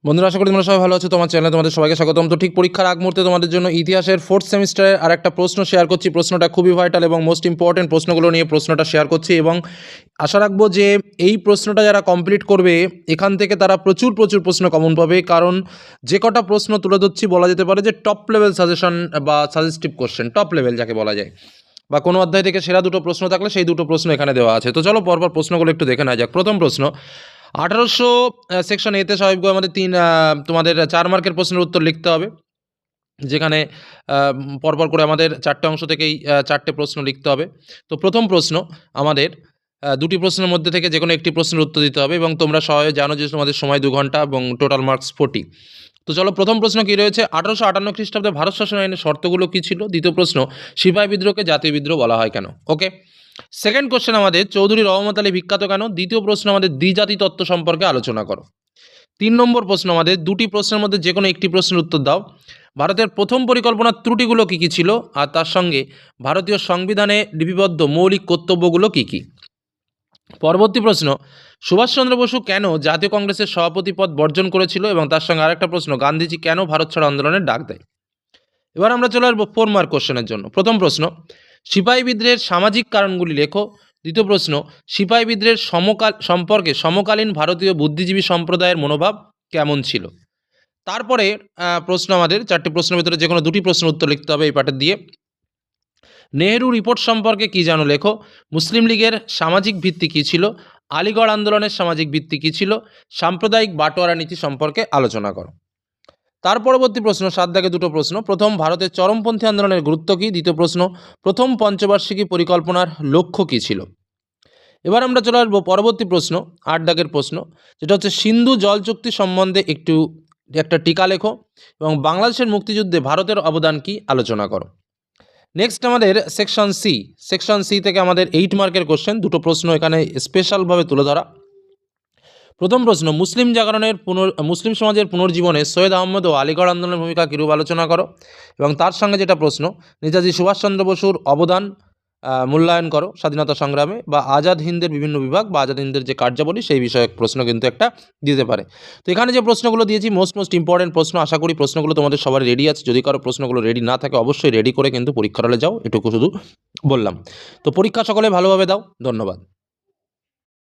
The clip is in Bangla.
বন্ধুরা, আশা করি তোমরা সবাই ভালো আছো। তোমার চ্যানেলে তোমাদের সবাইকে স্বাগতম। তো ঠিক পরীক্ষার আগ মুহূর্তে তোমাদের জন্য ইতিহাসের 4th সেমিস্টারের আর একটা প্রশ্ন শেয়ার করছি। প্রশ্নটা খুবই ভাইটাল এবং মোস্ট ইম্পর্টেন্ট প্রশ্নগুলো নিয়ে প্রশ্নটা শেয়ার করছি এবং আশা রাখবো যে এই প্রশ্নটা যারা কমপ্লিট করবে এখান থেকে তারা প্রচুর প্রশ্ন কমন পাবে। কারণ যে কটা প্রশ্ন তুলে ধরছি বলা যেতে পারে যে টপ লেভেল সাজেশন বা সাজেস্টিভ কোশ্চেন, টপ লেভেল যাকে বলা যায়, বা কোনো অধ্যায় থেকে সেরা দুটো প্রশ্ন থাকলে সেই দুটো প্রশ্ন এখানে দেওয়া আছে। তো চলো পরপর প্রশ্নগুলো একটু দেখে নেওয়া যাক। প্রথম প্রশ্ন, 1800 সেকশন এতে স্বাভাবিকভাবে আমাদের তোমাদের 4 মার্কের প্রশ্নের উত্তর লিখতে হবে, যেখানে পরপর করে আমাদের 4টে অংশ থেকেই 4টে প্রশ্ন লিখতে হবে। তো প্রথম প্রশ্ন আমাদের দুটি প্রশ্নের মধ্যে থেকে যে কোনো একটি প্রশ্নের উত্তর দিতে হবে এবং তোমরা সবাই জানো যে তোমাদের সময় 2 ঘন্টা এবং টোটাল মার্কস 40। তো চলো প্রথম প্রশ্ন কী রয়েছে, 1858 খ্রিস্টাব্দে ভারত শাসন আইনের শর্তগুলো কী ছিল? দ্বিতীয় প্রশ্ন, সিপাহী বিদ্রোহকে জাতীয় বিদ্রোহ বলা হয় কেন? ওকে। সেকেন্ড কোশ্চেন আমাদের, চৌধুরী রহমত আলী বিখ্যাত কেন? দ্বিতীয় প্রশ্ন আমাদের দ্বিজাতি তত্ত্ব সম্পর্কে আলোচনা করো। 3 নম্বর প্রশ্ন আমাদের, দুটি প্রশ্নের মধ্যে যে কোনো একটি প্রশ্নের উত্তর দাও। ভারতের প্রথম পরিকল্পনার ত্রুটিগুলো কী কী ছিল আর তার সঙ্গে ভারতীয় সংবিধানে লিপিবদ্ধ মৌলিক কর্তব্যগুলো কী কী? পরবর্তী প্রশ্ন, সুভাষচন্দ্র বসু কেন জাতীয় কংগ্রেসের সভাপতি পদ বর্জন করেছিল এবং তার সঙ্গে আরেকটা প্রশ্ন, গান্ধীজি কেন ভারত ছাড়ো আন্দোলনের ডাক দেয়? এবার আমরা চলে আসবো 4 মার্ক কোশ্চেনের জন্য। প্রথম প্রশ্ন, সিপাহী বিদ্রোহের সামাজিক কারণগুলি লেখো। দ্বিতীয় প্রশ্ন, সিপাহী বিদ্রোহের সম্পর্কে সমকালীন ভারতীয় বুদ্ধিজীবী সম্প্রদায়ের মনোভাব কেমন ছিল? তারপরে প্রশ্ন আমাদের 4টি প্রশ্নের ভিতরে যে কোনো দুটি প্রশ্নের উত্তর লিখতে হবে এই পাঠের দিয়ে। নেহেরু রিপোর্ট সম্পর্কে কী জানো লেখো। মুসলিম লীগের সামাজিক ভিত্তি কী ছিল? আলিগড় আন্দোলনের সামাজিক ভিত্তি কী ছিল? সাম্প্রদায়িক বাটোয়ারা নীতি সম্পর্কে আলোচনা করো। তার পরবর্তী প্রশ্ন, 7 দাগে দুটো প্রশ্ন। প্রথম, ভারতের চরমপন্থী আন্দোলনের গুরুত্ব কী? দ্বিতীয় প্রশ্ন, প্রথম পঞ্চবার্ষিকী পরিকল্পনার লক্ষ্য কী ছিল? এবার আমরা চলে আসবো পরবর্তী প্রশ্ন, 8 দাগের প্রশ্ন, যেটা হচ্ছে সিন্ধু জল চুক্তি সম্বন্ধে একটা টিকা লেখো এবং বাংলাদেশের মুক্তিযুদ্ধে ভারতের অবদান কী আলোচনা করো। নেক্সট আমাদের সেকশন সি থেকে আমাদের 8 মার্কের কোশ্চেন, দুটো প্রশ্ন এখানে স্পেশালভাবে তুলে ধরা। প্রথম প্রশ্ন, মুসলিম সমাজের পুনর্জীবনে সৈয়দ আহমদ ও আলিগড় আন্দোলনের ভূমিকা কিরূপ আলোচনা করো এবং তার সঙ্গে যেটা প্রশ্ন, নেতাজি সুভাষচন্দ্র বসুর অবদান মূল্যায়ন করো স্বাধীনতা সংগ্রামে, বা আজাদ হিন্দের বিভিন্ন বিভাগ বা আজাদ হিন্দের যে কার্যাবলী সেই বিষয়ক প্রশ্ন কিন্তু একটা দিতে পারে। তো এখানে যে প্রশ্নগুলো দিয়েছি মোস্ট ইম্পর্টেন্ট প্রশ্ন। আশা করি প্রশ্নগুলো তোমাদের সবার রেডি আছে। যদি কারো প্রশ্নগুলো রেডি না থাকে অবশ্যই রেডি করে কিন্তু পরীক্ষার হলে যাও, এটুকু শুধু বললাম। তো পরীক্ষা সকলে ভালোভাবে দাও। ধন্যবাদ।